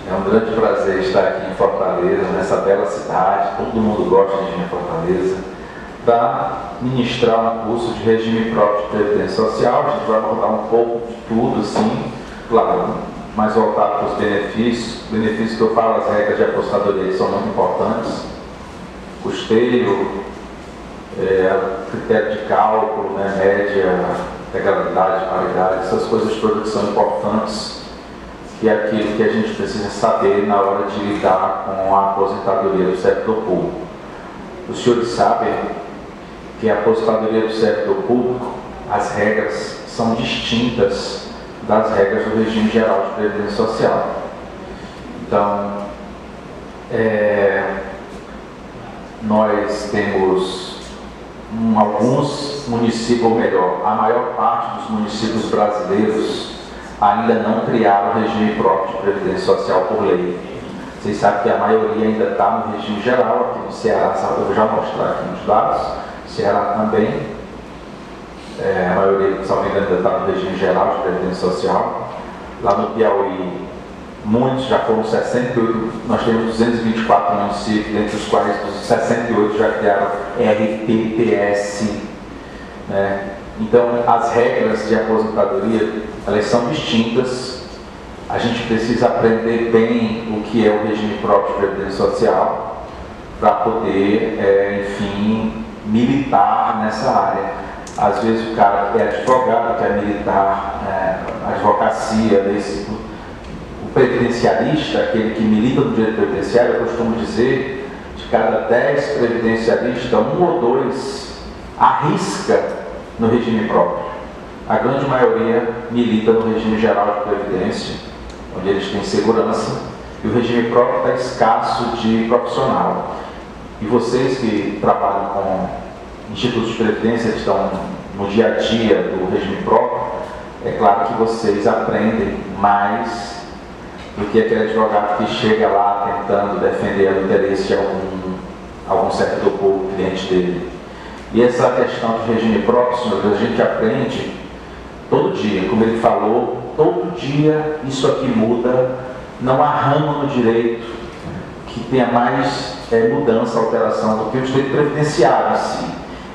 É um grande prazer estar aqui em Fortaleza, nessa bela cidade, todo mundo gosta de vir a Fortaleza, para ministrar um curso de regime próprio de previdência social. A gente vai abordar um pouco de tudo, sim, claro, mais voltado para os benefícios. Benefícios que eu falo, as regras de aposentadoria são muito importantes, custeio, critério de cálculo, né, média, legalidade, paridade, essas coisas todas que são importantes, que é aquilo que a gente precisa saber na hora de lidar com a aposentadoria do servidor público. Os senhores sabem que a aposentadoria do servidor público, as regras são distintas das regras do regime geral de previdência social. Então, nós temos alguns municípios, ou melhor, a maior parte dos municípios brasileiros ainda não criaram o regime próprio de previdência social por lei. Vocês sabem que a maioria ainda está no regime geral. Aqui no Ceará, eu vou já mostrar aqui nos dados, Ceará também, a maioria, se não me engano, ainda está no regime geral de previdência social. Lá no Piauí, muitos já foram 68, nós temos 224 municípios, dentre os quais os 68 já criaram RPPS, né? Então, as regras de aposentadoria, elas são distintas. A gente precisa aprender bem o que é o regime próprio de previdência social para poder, enfim, militar nessa área. Às vezes o cara que é advogado, quer militar a advocacia, o previdenciarista, aquele que milita no direito previdenciário, eu costumo dizer, de cada 10 previdenciaristas, 1 ou 2 arrisca no regime próprio. A grande maioria milita no regime geral de previdência, onde eles têm segurança, e o regime próprio está escasso de profissional. E vocês que trabalham com institutos de previdência, que estão no dia a dia do regime próprio, é claro que vocês aprendem mais do que aquele advogado que chega lá tentando defender o interesse de algum servidor público, cliente dele. E essa questão de regime próprio, senhores, a gente aprende todo dia, como ele falou, todo dia isso aqui muda, não há ramo no direito que tenha mais mudança, alteração do que o direito previdenciário em si.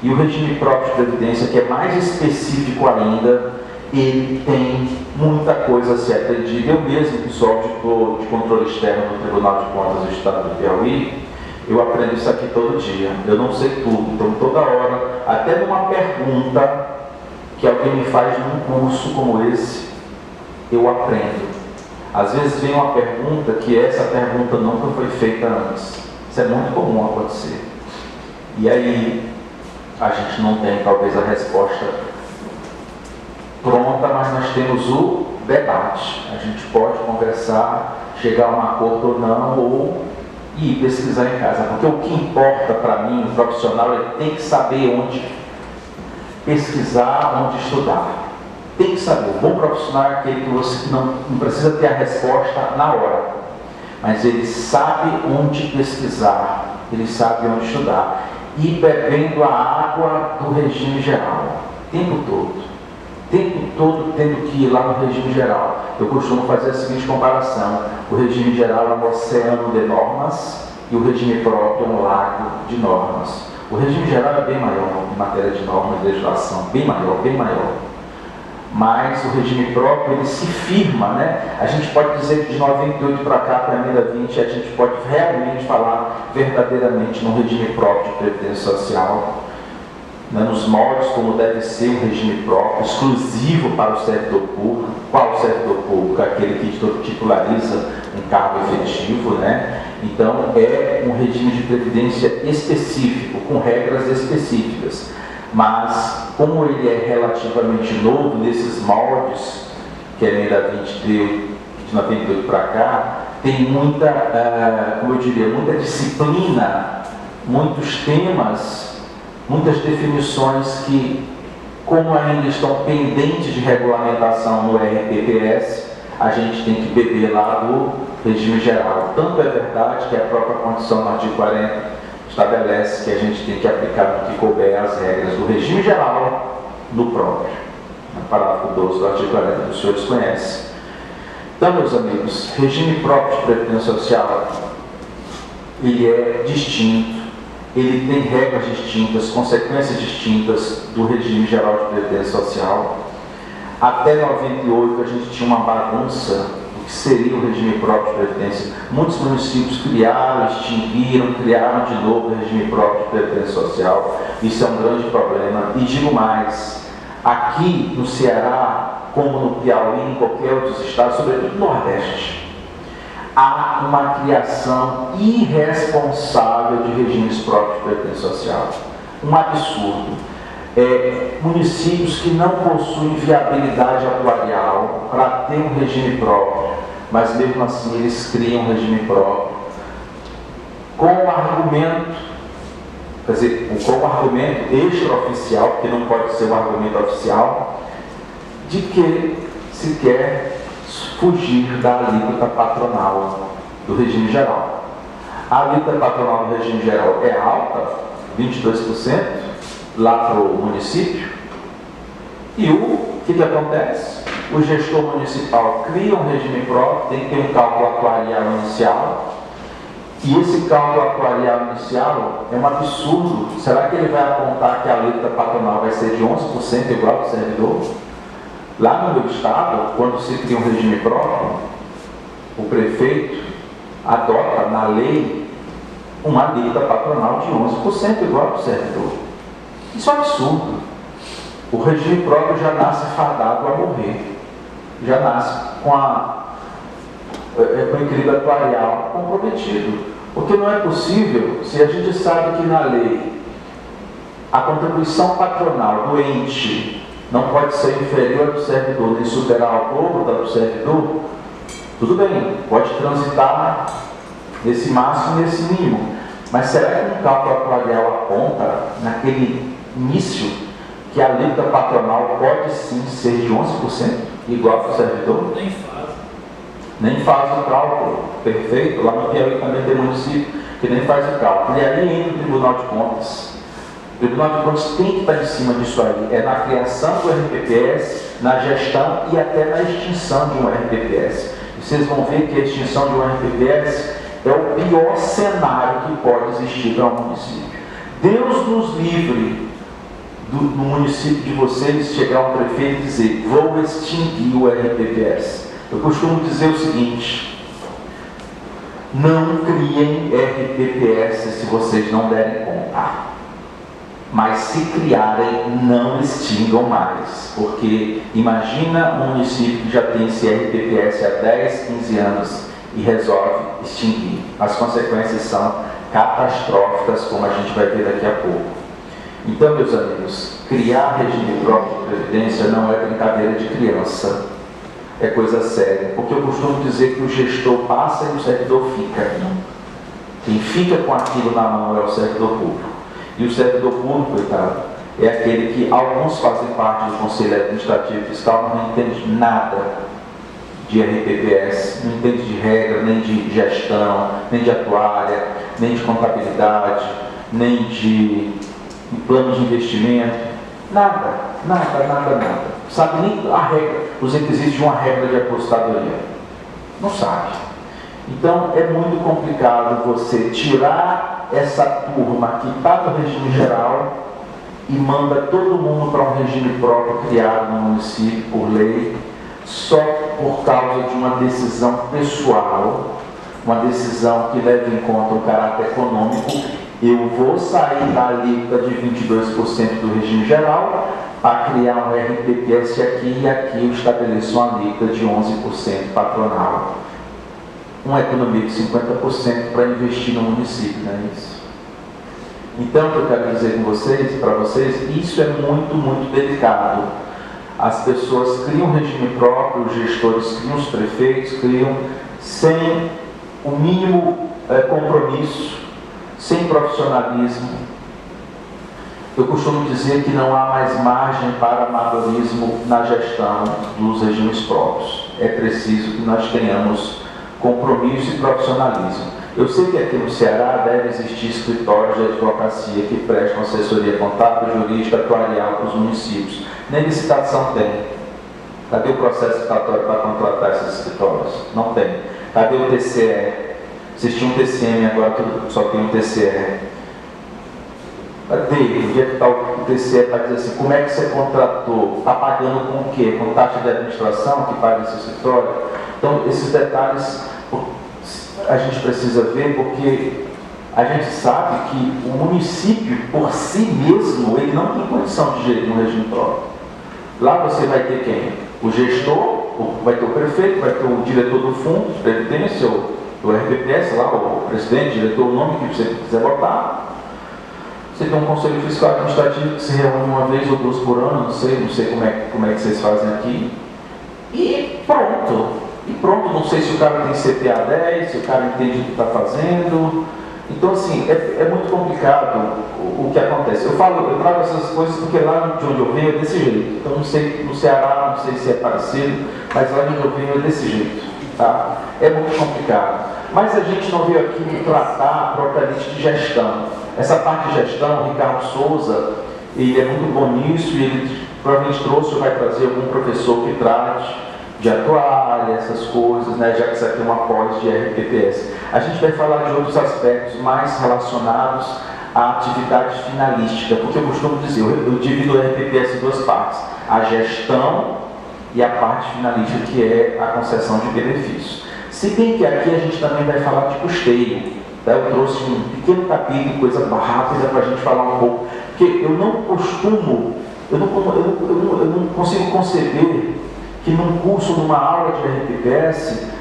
E o regime próprio de previdência, que é mais específico ainda, ele tem muita coisa a ser aprendida. Eu mesmo, que sou auditor de controle externo do Tribunal de Contas do Estado do Piauí, eu aprendo isso aqui todo dia. Eu não sei tudo, então toda hora, até numa pergunta que alguém me faz num curso como esse, eu aprendo. Às vezes vem uma pergunta que essa pergunta nunca foi feita antes. Isso é muito comum acontecer. E aí a gente não tem talvez a resposta pronta, mas nós temos o debate. A gente pode conversar, chegar a um acordo ou não, ou ir pesquisar em casa, porque o que importa para mim, o profissional, ele tem que saber onde pesquisar, onde estudar. Tem que saber. O bom profissional é aquele que você não precisa ter a resposta na hora, mas ele sabe onde pesquisar, ele sabe onde estudar, e bebendo a água do regime geral, o tempo todo tendo que ir lá no regime geral. Eu costumo fazer a seguinte comparação: o regime geral é um oceano de normas e o regime próprio é um lago de normas. O regime geral é bem maior em matéria de normas e legislação, bem maior. Mas o regime próprio, ele se firma, né? A gente pode dizer que de 98 para cá, para a emenda 20, a gente pode realmente falar verdadeiramente no regime próprio de previdência social, nos moldes como deve ser um regime próprio, exclusivo para o servidor público. Qual o servidor público? Aquele que titulariza um cargo efetivo, né? Então, é um regime de previdência específico, com regras específicas. Mas, como ele é relativamente novo nesses moldes, que a emenda 20 deu, de 98 para cá, tem muita, como eu diria, muita disciplina, muitos temas, muitas definições que, como ainda estão pendentes de regulamentação no RPPS, a gente tem que beber lá do regime geral. Tanto é verdade que a própria Constituição, no artigo 40, estabelece que a gente tem que aplicar no que couber as regras do regime geral no próprio. No parágrafo 12 do artigo 40, que os senhores conhecem. Então, meus amigos, regime próprio de previdência social, ele é distinto, ele tem regras distintas, consequências distintas do regime geral de previdência social. Até 98 a gente tinha uma bagunça do que seria o regime próprio de previdência. Muitos municípios criaram, extinguiram, criaram de novo o regime próprio de previdência social. Isso é um grande problema. E digo mais, aqui no Ceará, como no Piauí, em qualquer outro estado, sobretudo no Nordeste, há uma criação irresponsável de regimes próprios de previdência social. Um absurdo. Municípios que não possuem viabilidade atuarial para ter um regime próprio, mas mesmo assim eles criam um regime próprio, com o argumento, com o argumento extraoficial, porque não pode ser um argumento oficial, de que se quer fugir da alíquota patronal do regime geral. A alíquota patronal do regime geral é alta, 22%, lá para o município, e o que acontece? O gestor municipal cria um regime próprio, tem que ter um cálculo atuarial inicial, e esse cálculo atuarial inicial é um absurdo. Será que ele vai apontar que a alíquota patronal vai ser de 11% igual ao servidor? Lá no meu estado, quando se cria um regime próprio, o prefeito adota na lei uma alíquota patronal de 11% igual ao servidor. Isso é um absurdo. O regime próprio já nasce fadado a morrer. Já nasce com o equilíbrio atuarial comprometido. Porque não é possível, se a gente sabe que na lei a contribuição patronal do ente não pode ser inferior à do servidor, nem superar o dobro da do servidor, tudo bem, pode transitar nesse máximo e nesse mínimo. Mas será que um cálculo atuarial aponta, naquele início, que a alíquota patronal pode sim ser de 11%, igual para o servidor? Nem faz o cálculo. Perfeito. Lá no Piauí também tem município que nem faz o cálculo. E aí entra o Tribunal de Contas. O Tribunal de Contas tem que estar em cima disso aí. É na criação do RPPS, na gestão e até na extinção de um RPPS. E vocês vão ver que a extinção de um RPPS é o pior cenário que pode existir para um município. Deus nos livre no município de vocês chegar um prefeito e dizer: vou extinguir o RPPS. Eu costumo dizer o seguinte: não criem RPPS se vocês não derem conta. Mas se criarem, não extingam mais. Porque imagina um município que já tem esse RPPS há 10, 15 anos e resolve extinguir. As consequências são catastróficas, como a gente vai ver daqui a pouco. Então, meus amigos, criar regime próprio de previdência não é brincadeira de criança, é coisa séria. Porque eu costumo dizer que o gestor passa e o servidor fica. Quem fica com aquilo na mão é o servidor público. E o servidor público, coitado, é aquele que alguns fazem parte do Conselho Administrativo Fiscal, mas não entende nada de RPPS, não entende de regra, nem de gestão, nem de atuária, nem de contabilidade, nem de plano de investimento, nada. Sabe nem a regra, os requisitos de uma regra de apostadoria. Não sabe. Então é muito complicado você tirar essa turma que está no regime geral e manda todo mundo para um regime próprio criado no município por lei, só por causa de uma decisão pessoal, uma decisão que leva em conta o caráter econômico. Eu vou sair da alíquota de 22% do regime geral para criar um RPPS aqui, e aqui eu estabeleço uma alíquota de 11% patronal. Uma economia de 50% para investir no município, não é isso? Então, o que eu quero dizer com vocês, para vocês, isso é muito, muito delicado. As pessoas criam um regime próprio, os gestores criam, os prefeitos criam, sem o mínimo compromisso, sem profissionalismo. Eu costumo dizer que não há mais margem para amadorismo na gestão dos regimes próprios. É preciso que nós tenhamos compromisso e profissionalismo. Eu sei que aqui no Ceará deve existir escritórios de advocacia que prestam assessoria contábil, jurídica, atuarial para os municípios. Nem licitação tem. Cadê o processo licitatório para contratar esses escritórios? Não tem. Cadê o TCE? Vocês tinham um TCM, agora só tem um TCE. Cadê? O dia que está o TCE para dizer assim, como é que você contratou? Está pagando com o quê? Com taxa de administração que paga esse escritório? Então, esses detalhes a gente precisa ver, porque a gente sabe que o município, por si mesmo, ele não tem condição de gerir um regime próprio. Lá você vai ter quem? O gestor, vai ter o prefeito, vai ter o diretor do fundo de previdência, do RPPS, lá, o presidente, diretor, o nome que você quiser botar. Você tem um conselho fiscal administrativo que se reúne uma vez ou duas por ano, não sei como é que vocês fazem aqui. E pronto. Não sei se o cara tem CPA 10, se o cara entende o que está fazendo. Então, assim, é muito complicado o que acontece. Eu trago essas coisas porque lá de onde eu venho é desse jeito. Então, não sei, no Ceará, não sei se é parecido, mas lá de onde eu venho é desse jeito. Tá? É muito complicado. Mas a gente não veio aqui tratar propriamente de gestão. Essa parte de gestão, o Ricardo Souza, ele é muito bom nisso e ele provavelmente trouxe ou vai trazer algum professor que trate de atuária, essas coisas, né, já que isso aqui é uma pós de RPPS. A gente vai falar de outros aspectos mais relacionados à atividade finalística, porque eu costumo dizer, eu divido o RPPS em duas partes, a gestão e a parte finalística, que é a concessão de benefícios. Se bem que aqui a gente também vai falar de custeio, tá? Eu trouxe um pequeno capítulo, coisa rápida para a gente falar um pouco, porque eu não consigo conceber que num curso, numa aula de RPPS,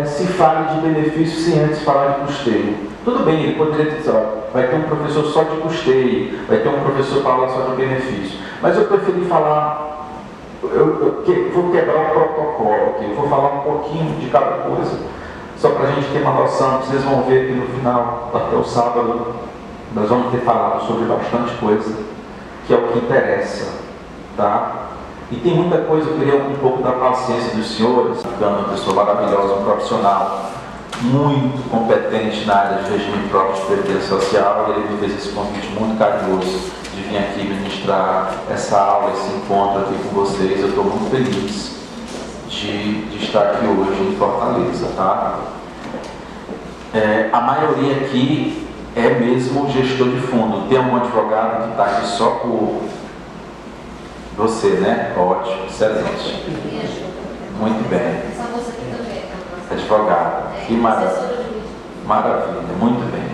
se fale de benefícios sem antes falar de custeio. Tudo bem, ele poderia dizer, ó, vai ter um professor só de custeio, vai ter um professor para falar só de benefício. Mas eu preferi falar, vou quebrar o protocolo aqui, eu vou falar um pouquinho de cada coisa, só para a gente ter uma noção. Vocês vão ver que no final, até o sábado, nós vamos ter falado sobre bastante coisa, que é o que interessa, tá? E tem muita coisa, eu queria um pouco da paciência dos senhores, uma pessoa maravilhosa, um profissional muito competente na área de regime próprio de previdência social, e ele me fez esse convite muito carinhoso de vir aqui ministrar essa aula, esse encontro aqui com vocês. Eu estou muito feliz de estar aqui hoje em Fortaleza, tá? A maioria aqui é mesmo gestor de fundo. Tem um advogado que está aqui só por você, né? Ótimo, excelente. Muito bem. Advogado. Que maravilha. Maravilha, muito bem.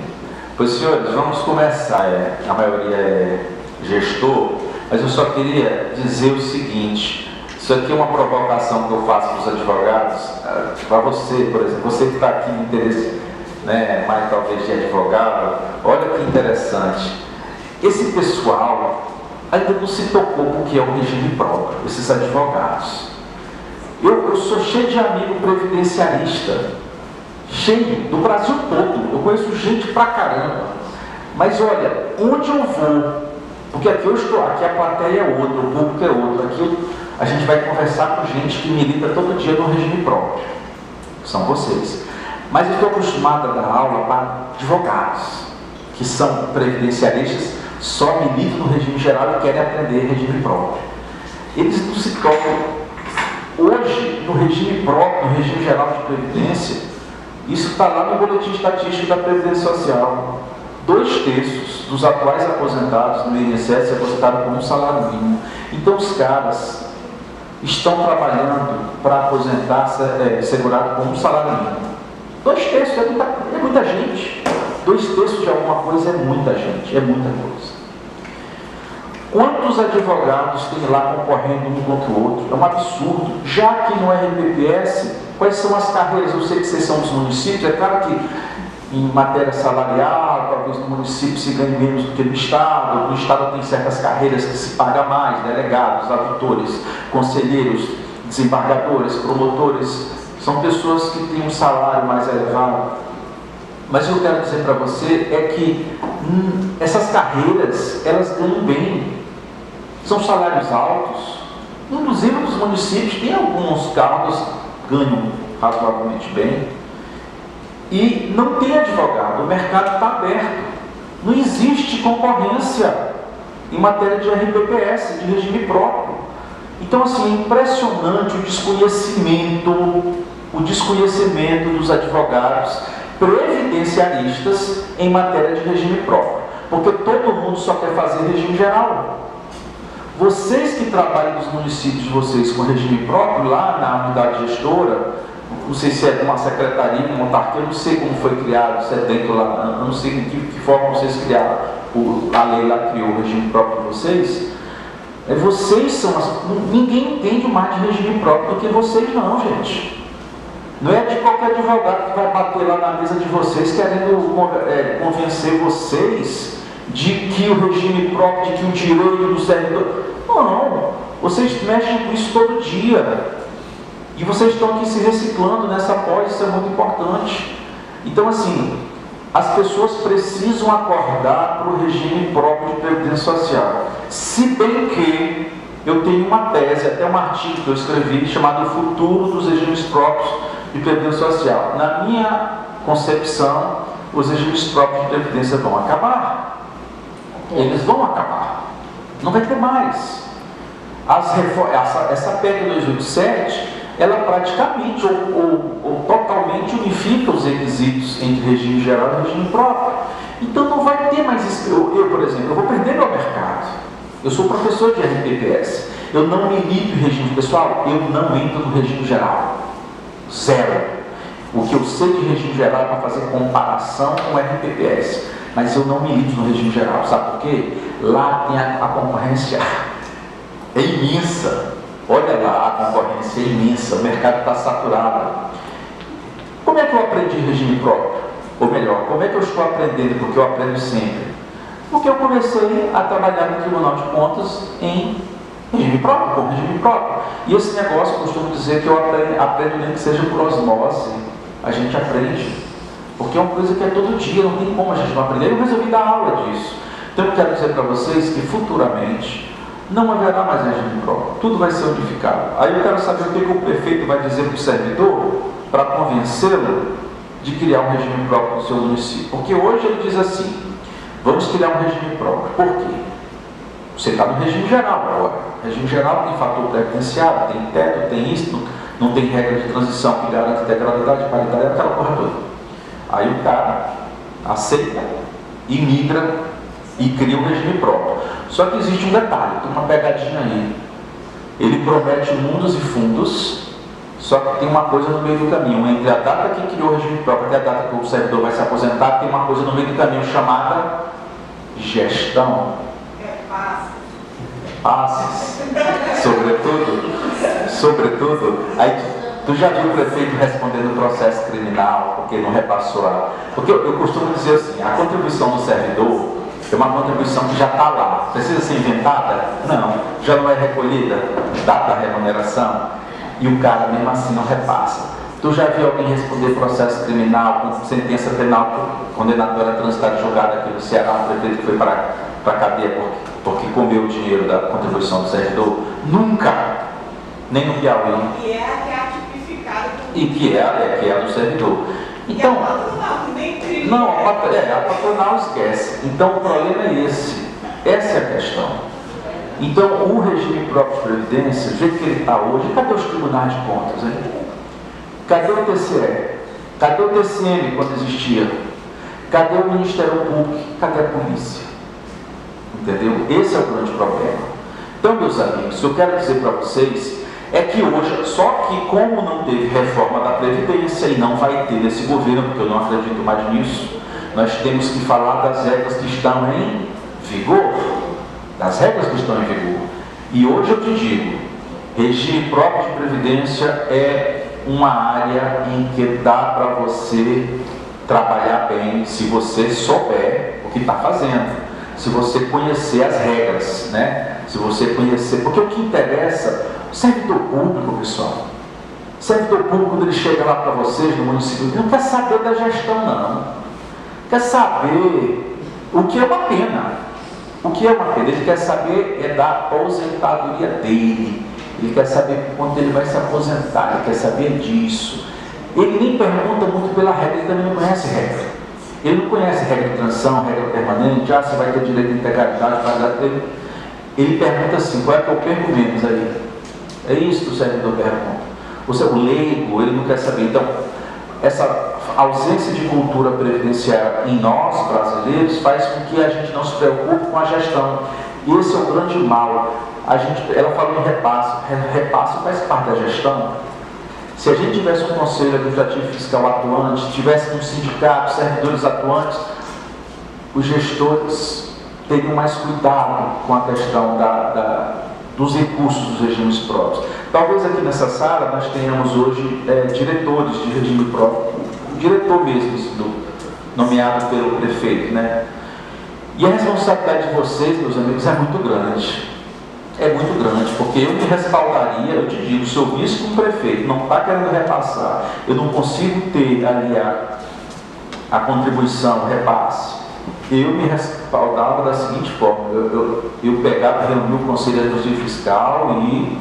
Pois, senhores, vamos começar. A maioria é gestor, mas eu só queria dizer o seguinte: isso aqui é uma provocação que eu faço para os advogados, para você, por exemplo, você que está aqui no interesse, né, mais talvez de advogado. Olha que interessante. Esse pessoal ainda não se tocou porque é um regime próprio, esses advogados. Eu sou cheio de amigo previdenciarista, cheio, do Brasil todo. Eu conheço gente pra caramba. Mas olha, onde eu vou, porque aqui eu estou, aqui a plateia é outra, o público é outro, aqui a gente vai conversar com gente que milita todo dia no regime próprio, são vocês. Mas eu estou acostumado a dar aula para advogados, que são previdenciaristas, só militam no regime geral e querem aprender regime próprio. Eles não se tocam. Hoje, no regime próprio, no regime geral de previdência, isso está lá no boletim estatístico da Previdência Social. 2/3 dos atuais aposentados no INSS se aposentaram com um salário mínimo. Então, os caras estão trabalhando para aposentar segurado com um salário mínimo. 2/3 é muita gente. 2/3 de alguma coisa é muita gente, é muita coisa. Quantos advogados tem lá concorrendo um contra o outro? É um absurdo. Já que no RPPS, quais são as carreiras? Eu sei que vocês são dos municípios, é claro que em matéria salarial, talvez no município se ganhe menos do que no Estado tem certas carreiras que se paga mais, delegados, auditores, conselheiros, desembargadores, promotores, são pessoas que têm um salário mais elevado. Mas o que eu quero dizer para você é que essas carreiras, elas ganham bem, são salários altos. Inclusive nos municípios tem alguns cargos que ganham razoavelmente bem. E não tem advogado, o mercado está aberto. Não existe concorrência em matéria de RPPS, de regime próprio. Então, assim, é impressionante o desconhecimento dos advogados previdenciaristas em matéria de regime próprio, porque todo mundo só quer fazer regime geral. Vocês que trabalham nos municípios de vocês com regime próprio, lá na unidade gestora, não sei se é uma secretaria, uma autarquia, eu não sei como foi criado, se é dentro lá, eu não sei de que forma vocês criaram, a lei lá criou o regime próprio de vocês. Vocês são ninguém entende mais de regime próprio do que vocês não, gente. Não é de qualquer advogado que vai bater lá na mesa de vocês querendo convencer vocês de que o regime próprio, de que o direito do servidor... Não, vocês mexem com isso todo dia. E vocês estão aqui se reciclando nessa pós, isso é muito importante. Então, assim, as pessoas precisam acordar para o regime próprio de previdência social. Se bem que eu tenho uma tese, até um artigo que eu escrevi, chamado Futuro dos Regimes Próprios de Previdência Social. Na minha concepção, os regimes próprios de previdência vão acabar. Eles vão acabar. Não vai ter mais. Essa PEC 287, ela praticamente ou totalmente unifica os requisitos entre regime geral e regime próprio. Então não vai ter mais isso. Eu, por exemplo, eu vou perder meu mercado. Eu sou professor de RPPS. Eu não milito em regime pessoal, eu não entro no regime geral. Zero. O que eu sei de regime geral é para fazer comparação com o RPPS. Mas eu não milito no regime geral. Sabe por quê? Lá tem a concorrência é imensa. Olha lá, a concorrência é imensa, o mercado está saturado. Como é que eu aprendi regime próprio? Ou melhor, como é que eu estou aprendendo? Porque eu aprendo sempre. Porque eu comecei a trabalhar no Tribunal de Contas em regime próprio, com regime próprio. E esse negócio, eu costumo dizer que eu aprendo nem que seja por osmose. A gente aprende. Porque é uma coisa que é todo dia, não tem como a gente não aprender. Eu resolvi dar aula disso. Então eu quero dizer para vocês que futuramente não haverá mais regime próprio, tudo vai ser unificado. Aí eu quero saber o que o prefeito vai dizer para o servidor para convencê-lo de criar um regime próprio no seu município. Porque hoje ele diz assim: vamos criar um regime próprio. Por quê? Você está no regime geral agora. O regime geral tem fator previdenciário, tem teto, tem isso, não tem regra de transição que garante integralidade, paridade, aquela coisa toda. Aí o cara aceita e migra e cria um regime próprio. Só que existe um detalhe, tem uma pegadinha aí. Ele promete mundos e fundos, só que tem uma coisa no meio do caminho. Entre a data que criou o regime próprio até a data que o servidor vai se aposentar, tem uma coisa no meio do caminho chamada gestão. Passes. Sobretudo, aí tu já viu o prefeito respondendo o processo criminal porque não repassou a... Porque eu costumo dizer assim, a contribuição do servidor é uma contribuição que já está lá. Precisa ser inventada? Não. Já não é recolhida? Data da remuneração? E o cara mesmo assim não repassa. Tu já viu alguém responder processo criminal com sentença penal condenatória transitada julgada aqui no Ceará, um prefeito que foi para a cadeia porque comeu o dinheiro da contribuição do servidor? Nunca! Nem no Piauí. E é a que é tipificada. E que é a do servidor. Então, e a patronal, que nem crime. Não, a patronal esquece. Então o problema é esse. Essa é a questão. Então o regime próprio de previdência, do jeito que ele está hoje, cadê os tribunais de contas, hein? Cadê o TCE? Cadê o TCM quando existia? Cadê o Ministério Público? Cadê a polícia? Entendeu? Esse é o grande problema. Então, meus amigos, eu quero dizer para vocês é que hoje, só que como não teve reforma da Previdência e não vai ter nesse governo, porque eu não acredito mais nisso, nós temos que falar das regras que estão em vigor, das regras que estão em vigor. E hoje eu te digo, regime próprio de Previdência é uma área em que dá para você trabalhar bem, se você souber o que está fazendo, se você conhecer as regras, né? Se você conhecer, porque o que interessa, o servidor público, pessoal, o servidor público, quando ele chega lá para vocês no município, ele não quer saber da gestão, não. Quer saber o que é uma pena. O que é uma pena? Ele quer saber é da aposentadoria dele. Ele quer saber quando ele vai se aposentar, ele quer saber disso. Ele nem pergunta muito pela regra, ele também não conhece regra. Ele não conhece regra de transição, regra permanente, você vai ter direito de integralidade, ele pergunta assim, qual é que eu perco menos aí? É isso que o servidor pergunta. O leigo, ele não quer saber. Então, essa ausência de cultura previdenciária em nós, brasileiros, faz com que a gente não se preocupe com a gestão. E esse é o grande mal. Ela falou em repasse. Repasse faz parte da gestão. Se a gente tivesse um conselho administrativo fiscal atuante, tivesse um sindicato, servidores atuantes, os gestores teriam mais cuidado com a questão dos recursos dos regimes próprios. Talvez aqui nessa sala nós tenhamos hoje diretores de regime próprio, o diretor mesmo, nomeado pelo prefeito, né? E a responsabilidade de vocês, meus amigos, é muito grande. É muito grande, porque eu me respaldaria, eu te digo, se eu visse que um prefeito não está querendo repassar, eu não consigo ter ali a contribuição, o repasse, eu me respaldava da seguinte forma, eu pegava, reunia o Conselho Administrativo Fiscal e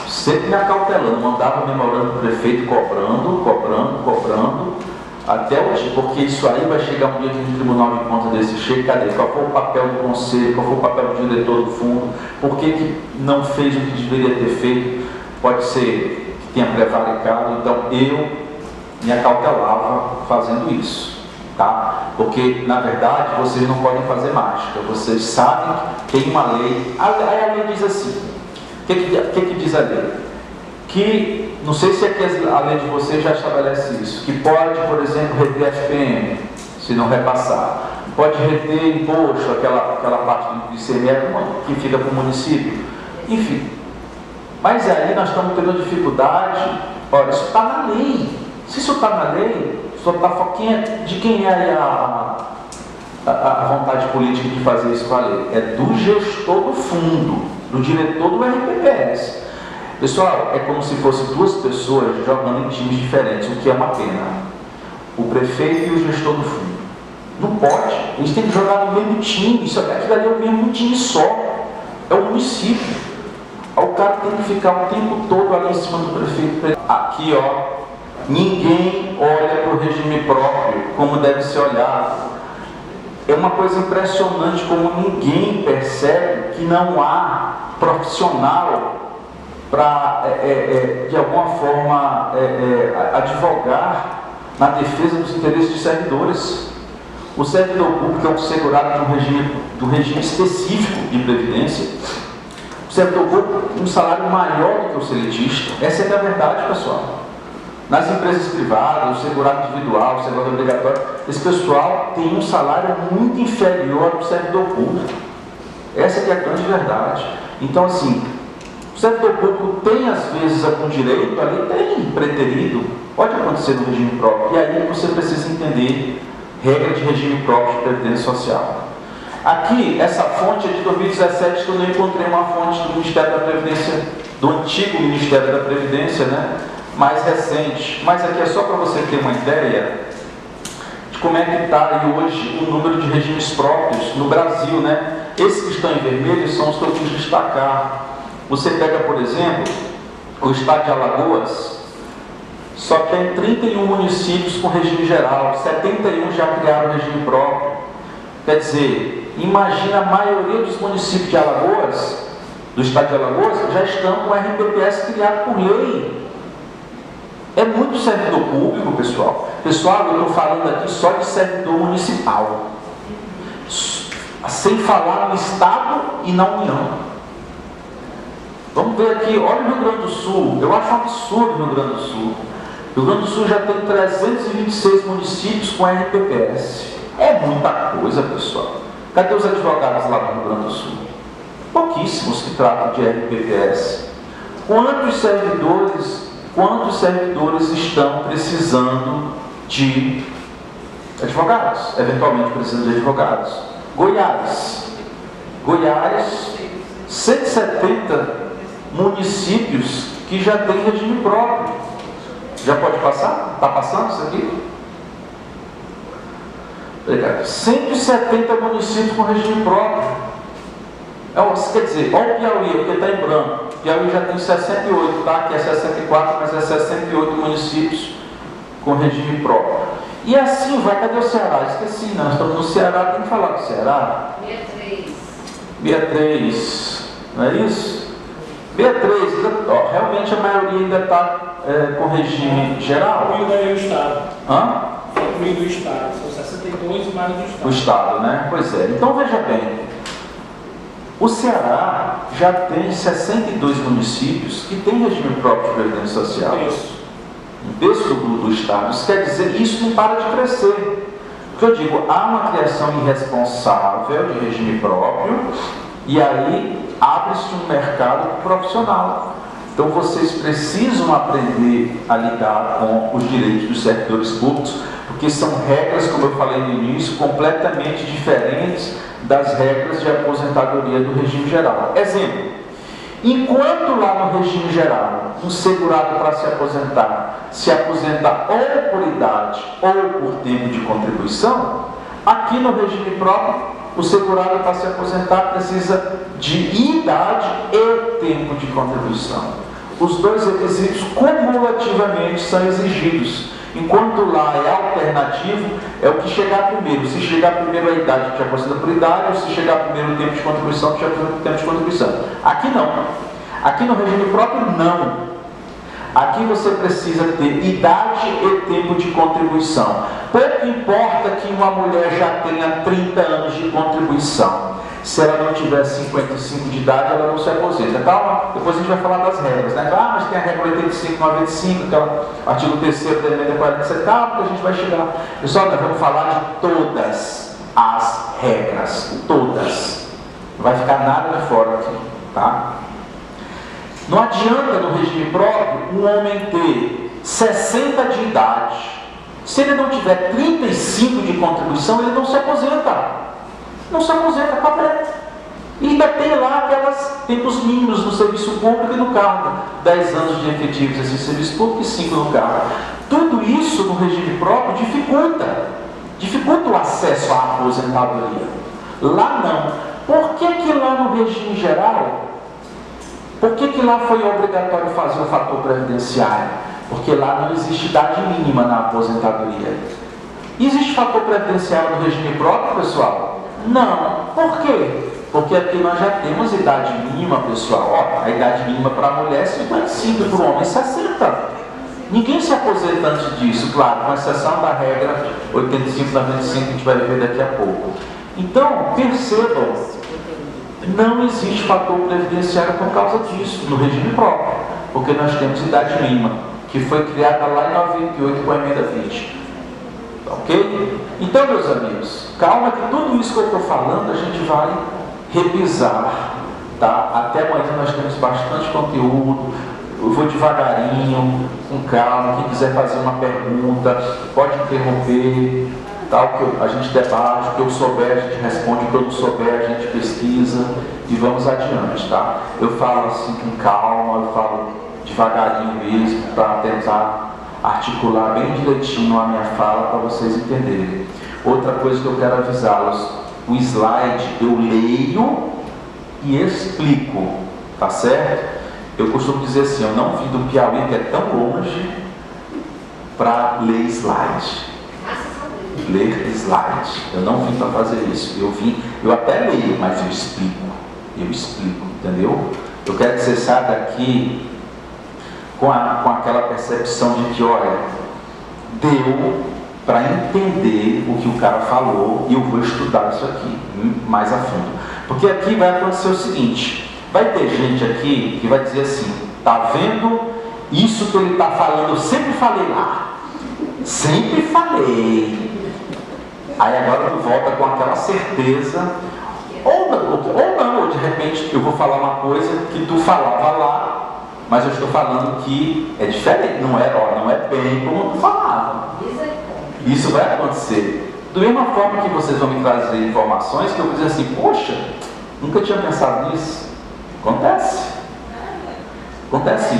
sempre me acautelando, mandava memorando para o prefeito cobrando, até hoje, porque isso aí vai chegar um dia que o Tribunal de Contas desse chega, cadê? Qual foi o papel do Conselho, qual foi o papel do diretor do fundo, por que não fez o que deveria ter feito, pode ser que tenha prevaricado, então eu me acautelava fazendo isso. Tá? Porque, na verdade, vocês não podem fazer mágica, vocês sabem que tem uma lei, a lei diz assim, o que diz a lei? Que, não sei se aqui a lei de vocês já estabelece isso, que pode, por exemplo, reter FPM, se não repassar, pode reter imposto, aquela parte do ICMS que fica para o município, enfim. Mas aí nós estamos tendo dificuldade, olha, isso está na lei, se isso está na lei, de quem é a vontade política de fazer isso valer? É do gestor do fundo, do diretor do RPPS. Pessoal, é como se fossem duas pessoas jogando em times diferentes, o que é uma pena. O prefeito e o gestor do fundo. Não pode, eles têm que jogar no mesmo time, aquilo ali é o mesmo time só, é o município. O cara tem que ficar o tempo todo ali em cima do prefeito. Aqui, ó. Ninguém olha para o regime próprio como deve ser olhado. É uma coisa impressionante como ninguém percebe que não há profissional para, de alguma forma, advogar na defesa dos interesses dos servidores. O servidor público é um segurado de um regime específico de previdência. O servidor público tem um salário maior do que o seletista. Essa é a verdade, pessoal. Nas empresas privadas, o segurado individual, o segurado obrigatório, esse pessoal tem um salário muito inferior ao do servidor público. Essa é a grande verdade. Então, assim, o servidor público tem, às vezes, algum direito ali, tem preterido, pode acontecer no regime próprio, e aí você precisa entender regra de regime próprio de previdência social. Aqui, essa fonte é de 2017, que eu não encontrei uma fonte do Ministério da Previdência, do antigo Ministério da Previdência, né? Mais recente, mas aqui é só para você ter uma ideia de como é que está aí hoje o número de regimes próprios no Brasil, né? Esses que estão em vermelho são os que eu quis destacar. Você pega, por exemplo, o estado de Alagoas, só tem 31 municípios com regime geral, 71 já criaram regime próprio. Quer dizer, imagina a maioria dos municípios de Alagoas, do estado de Alagoas, já estão com o RPPS criado por lei. É muito servidor público, pessoal. Pessoal, eu estou falando aqui só de servidor municipal. Sem falar no Estado e na União. Vamos ver aqui, olha o Rio Grande do Sul. Eu acho um absurdo o Rio Grande do Sul. O Rio Grande do Sul já tem 326 municípios com RPPS. É muita coisa, pessoal. Cadê os advogados lá do Rio Grande do Sul? Pouquíssimos que tratam de RPPS. Quantos servidores estão precisando de advogados, eventualmente precisando de advogados? Goiás, 170 municípios que já têm regime próprio. Já pode passar? Está passando isso aqui? Obrigado. 170 municípios com regime próprio. Quer dizer, olha o Piauí, porque está em branco. Piauí já tem 68, tá? Que é 64, mas é 68 municípios com regime próprio. E assim vai, cadê o Ceará? Esqueci, nós estamos no Ceará, tem que falar do Ceará. 63. 63, não é isso? 63, ó, realmente a maioria ainda está com regime geral. Incluindo aí o Estado. Hã? Incluindo o Estado. São 62 mais o Estado. O Estado, né? Pois é. Então veja bem, o Ceará já tem 62 municípios que têm regime próprio de previdência social. Isso. Um terço do Estado. Isso quer dizer, isso não para de crescer. Porque eu digo, há uma criação irresponsável de regime próprio e aí abre-se um mercado profissional. Então vocês precisam aprender a lidar com os direitos dos servidores públicos, porque são regras, como eu falei no início, completamente diferentes das regras de aposentadoria do regime geral. Exemplo, enquanto lá no regime geral, um segurado para se aposenta ou por idade ou por tempo de contribuição, aqui no regime próprio, o segurado para se aposentar precisa de idade e tempo de contribuição. Os dois requisitos cumulativamente são exigidos. Enquanto lá é alternativo, é o que chegar primeiro. Se chegar primeiro a idade, te aposenta por idade, ou se chegar primeiro o tempo de contribuição, te aposenta por tempo de contribuição. Aqui não. Aqui no regime próprio, não. Aqui você precisa ter idade e tempo de contribuição. Pouco importa que uma mulher já tenha 30 anos de contribuição. Se ela não tiver 55 de idade, ela não se aposenta. Calma, depois a gente vai falar das regras, né? Ah, mas tem a regra 85/95, que é o artigo 3º da emenda 47, calma, que a gente vai chegar. Pessoal, nós vamos falar de todas as regras. Todas. Não vai ficar nada de fora aqui, tá? Não adianta no regime próprio um homem ter 60 de idade. Se ele não tiver 35 de contribuição, ele não se aposenta. Não se aposenta, acabou. E ainda tem lá aquelas tempos mínimos no serviço público e no cargo. 10 anos de efetivos assim, serviço público e 5 no cargo. Tudo isso no regime próprio dificulta o acesso à aposentadoria. Lá não. Por que lá no regime geral? Por que lá foi obrigatório fazer o fator previdenciário? Porque lá não existe idade mínima na aposentadoria. Existe fator previdenciário no regime próprio, pessoal? Não. Por quê? Porque aqui nós já temos idade mínima, pessoal. Ó, a idade mínima para a mulher é 55, para o homem é 60. Ninguém se aposenta antes disso, claro, com exceção da regra 85/95 que a gente vai ver daqui a pouco. Então, percebam, não existe fator previdenciário por causa disso, no regime próprio, porque nós temos idade mínima, que foi criada lá em 98 com a emenda 20. Ok? Então, meus amigos, calma que tudo isso que eu estou falando a gente vai repisar, tá? Até amanhã nós temos bastante conteúdo, eu vou devagarinho, com calma, quem quiser fazer uma pergunta, pode interromper, tá? O que a gente debate, o que eu souber a gente responde, o que eu não souber a gente pesquisa e vamos adiante, tá? Eu falo assim com calma, eu falo devagarinho mesmo, para tentar articular bem direitinho a minha fala para vocês entenderem. Outra coisa que eu quero avisá-los, o slide eu leio e explico, tá certo? Eu costumo dizer assim, eu não vim do Piauí, que é tão longe, para ler slide. Ler slide. Eu não vim para fazer isso. Eu até leio, mas eu explico, entendeu? Eu quero que você saia daqui com aquela percepção de que, olha, deu para entender o que o cara falou e eu vou estudar isso aqui mais a fundo. Porque aqui vai acontecer o seguinte, vai ter gente aqui que vai dizer assim, tá vendo isso que ele está falando, eu sempre falei lá, sempre falei. Aí agora tu volta com aquela certeza, ou de repente eu vou falar uma coisa que tu falava lá, mas eu estou falando que é diferente, não é bem como tu falava. Isso vai acontecer. Da mesma forma que vocês vão me trazer informações que eu vou dizer assim, poxa, nunca tinha pensado nisso. Acontece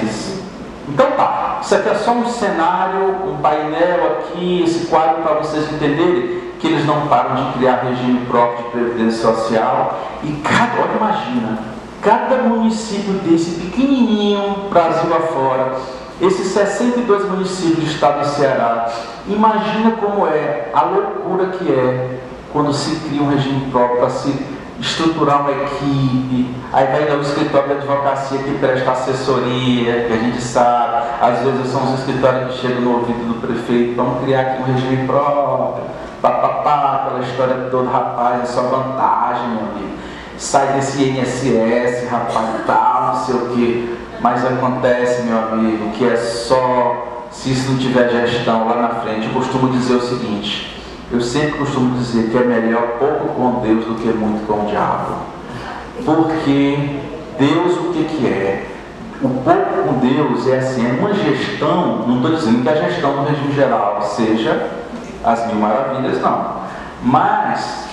isso. Então tá, isso aqui é só um cenário, um painel aqui, esse quadro para vocês entenderem que eles não param de criar regime próprio de previdência social e olha, imagina, cada município desse pequenininho, Brasil afora, esses 62 municípios do estado do Ceará, imagina como é a loucura que é quando se cria um regime próprio para se estruturar uma equipe, aí vai dar o escritório de advocacia que presta assessoria, que a gente sabe, às vezes são os escritórios que chegam no ouvido do prefeito, vamos criar aqui um regime próprio, papapá, aquela história toda, rapaz, é só vantagem, meu amigo, sai desse INSS, rapaz, tal, não sei o que, mas acontece, meu amigo, que é só, se isso não tiver gestão lá na frente. Eu costumo dizer o seguinte, eu sempre costumo dizer que é melhor pouco com Deus do que muito com o diabo. Porque Deus o que é? O pouco com Deus é assim, é uma gestão, não estou dizendo que a gestão do regime geral seja as mil maravilhas, não. Mas,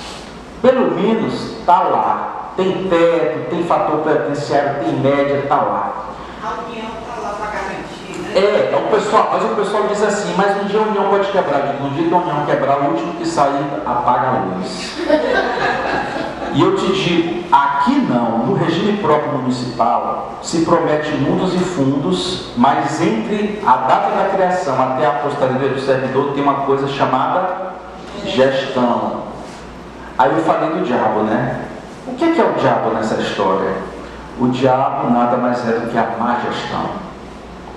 pelo menos, está lá. Tem teto, tem fator previdenciário, tem média, está lá. A união está lá para garantir, né? Mas o pessoal diz assim, mas um dia a união pode quebrar. Um dia que a união quebrar, o último que sair apaga a luz. E eu te digo, aqui não, no regime próprio municipal, se promete mundos e fundos, mas entre a data da criação até a aposentadoria do servidor tem uma coisa chamada gestão. Aí eu falei do diabo, né? O que é o diabo nessa história? O diabo nada mais é do que a má gestão.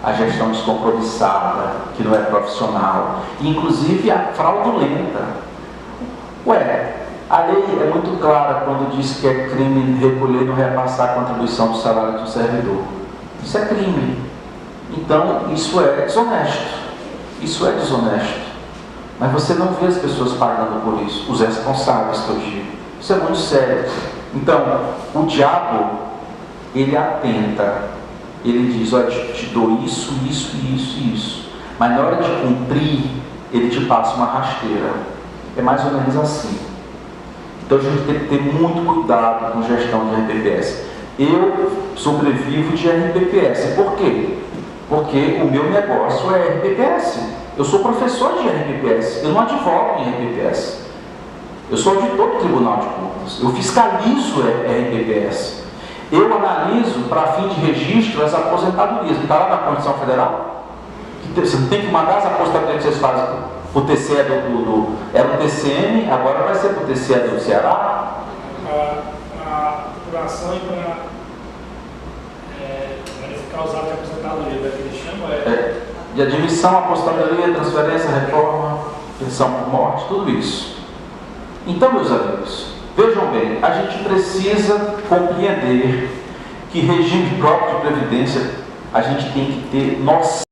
A gestão descompromissada, que não é profissional, e inclusive a fraudulenta. Ué, a lei é muito clara quando diz que é crime recolher e não repassar a contribuição do salário do servidor. Isso é crime. Então, isso é desonesto. Isso é desonesto. Mas você não vê as pessoas pagando por isso, os responsáveis que eu digo. Isso é muito sério. Então, o diabo, ele atenta. Ele diz, olha, te dou isso, isso, isso e isso. Mas na hora de cumprir, ele te passa uma rasteira. É mais ou menos assim. Então a gente tem que ter muito cuidado com gestão de RPPS. Eu sobrevivo de RPPS. Por quê? Porque o meu negócio é RPPS. Eu sou professor de RPPS. Eu não advogo em RPPS. Eu sou auditor do Tribunal de Contas. Eu fiscalizo RPPS. Eu analiso, para fim de registro, as aposentadorias. Não está lá na Constituição Federal? Você não tem que mandar as aposentadorias que vocês fazem para o TCE era o TCM, agora vai ser para o TCE do Ceará? A apuração e para verificar os atos de aposentadoria, que eles chamam de admissão, aposentadoria, transferência, reforma, pensão por morte, tudo isso. Então, meus amigos, vejam bem, a gente precisa compreender que regime próprio de previdência a gente tem que ter noção.